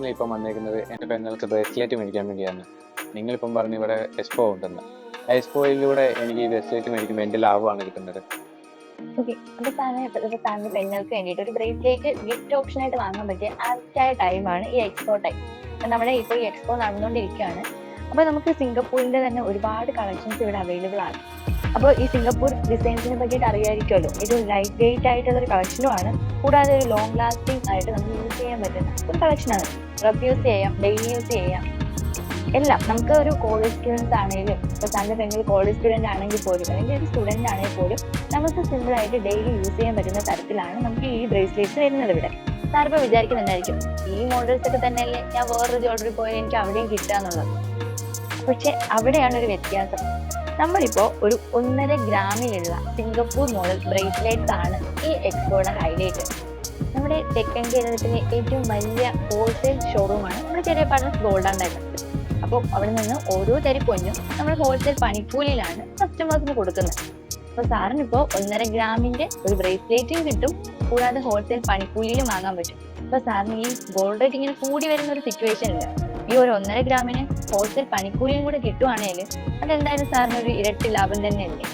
ഇപ്പം വന്നേക്കുന്നത് എൻ്റെ പെങ്ങൾക്ക് ബ്രേസ്ലെറ്റ് മേടിക്കാൻ വേണ്ടിയാണ്. നിങ്ങളിപ്പം പറഞ്ഞു ഇവിടെ എക്സ്പോ ഉണ്ടെന്ന്. എക്സ്പോയിലൂടെ എനിക്ക് ഈ ബ്രേസ്ലെറ്റ് മേടിക്കുമ്പോൾ എൻ്റെ ലാഭമാണ് കിട്ടുന്നത്. ഓക്കെ. അപ്പൊ സാറിന് പെങ്ങൾക്ക് വേണ്ടിയിട്ട് ഒരു ബ്രേസ്ലെറ്റ് ഗിഫ്റ്റ് ഓപ്ഷൻ ആയിട്ട് വാങ്ങാൻ പറ്റിയ ആപ്റ്റായ ടൈമാണ് ഈ എക്സ്പോ ടൈം. നമ്മുടെ ഇപ്പോൾ ഈ എക്സ്പോ നടന്നുകൊണ്ടിരിക്കുകയാണ്. അപ്പൊ നമുക്ക് സിംഗപ്പൂരിന്റെ തന്നെ ഒരുപാട് കളക്ഷൻസ് ഇവിടെ അവൈലബിൾ ആണ്. അപ്പോൾ ഈ സിംഗപ്പൂർ ഡിസൈൻസിനെ പറ്റിയിട്ട് അറിയാമായിരിക്കുമല്ലോ. ഇത് ലൈറ്റ് വെയിറ്റ് ആയിട്ടുള്ള ഒരു കളക്ഷനുമാണ്. കൂടാതെ ഒരു ലോങ് ലാസ്റ്റിംഗ് ആയിട്ട് നമുക്ക് യൂസ് ചെയ്യാൻ പറ്റുന്ന ഒരു കളക്ഷനാണ്. റബ് യൂസ് ചെയ്യാം, ഡെയിലി യൂസ് ചെയ്യാം, എല്ലാം. നമുക്ക് ഒരു കോളേജ് സ്റ്റുഡൻസ് ആണെങ്കിലും, ഇപ്പോൾ സാറിന്റെ പെങ്ങൾ കോളേജ് സ്റ്റുഡന്റ് ആണെങ്കിൽ പോലും, അല്ലെങ്കിൽ ഒരു സ്റ്റുഡന്റ് ആണെങ്കിൽ പോലും നമുക്ക് സിമ്പിൾ ആയിട്ട് ഡെയിലി യൂസ് ചെയ്യാൻ പറ്റുന്ന തരത്തിലാണ് നമുക്ക് ഈ ബ്രേസ്ലെറ്റ്സ് വരുന്നത് ഇവിടെ. സാർ ഇപ്പോൾ വിചാരിക്കുന്നുണ്ടായിരിക്കും ഈ മോഡൽസ് ഒക്കെ തന്നെയല്ലേ ഞാൻ വേറൊരു ജ്വല്ലറി പോയാൽ എനിക്ക് അവിടെയും കിട്ടുക എന്നുള്ളത്. പക്ഷെ അവിടെയാണ് ഒരു വ്യത്യാസം. നമ്മളിപ്പോ ഒരു 1.5 ഗ്രാമിലുള്ള സിംഗപ്പൂർ മോഡൽ ബ്രേസ്ലെറ്റ്സ് ആണ് ഈ എക്സ്പോയുടെ ഹൈലൈറ്റ്. നമ്മുടെ തെക്കൻ കേരളത്തിലെ ഏറ്റവും വലിയ ഹോൾസെയിൽ ഷോറൂമാണ് നമ്മുടെ ചെറിയ പാർട്ണേഴ്സ് ഗോൾഡ് ആൻഡ് ഡയമണ്ട്സ്. അപ്പോൾ അവിടെ നിന്ന് ഓരോ തരി പൊന്നും നമ്മൾ ഹോൾസെയിൽ പണിക്കൂലിയിലാണ് കസ്റ്റമേഴ്സിന് കൊടുക്കുന്നത്. അപ്പോൾ സാറിന് ഇപ്പോൾ 1.5 ഗ്രാമിന്റെ ഒരു ബ്രേസ്ലെറ്റും കിട്ടും, കൂടാതെ ഹോൾസെയിൽ പണിക്കൂലിയിലും വാങ്ങാൻ പറ്റും. അപ്പോൾ സാറിന് ഈ ഗോൾഡ് റേറ്റ് ഇങ്ങനെ കൂടി വരുന്ന ഒരു സിറ്റുവേഷനിൽ ഈ ഒരു 1.5 ഗ്രാമിന് ഹോൾസെയിൽ പണിക്കൂലിയും കൂടെ കിട്ടുവാണെങ്കിൽ അതെന്തായാലും സാറിന് ഒരു ഇരട്ടി ലാഭം തന്നെയല്ലേ.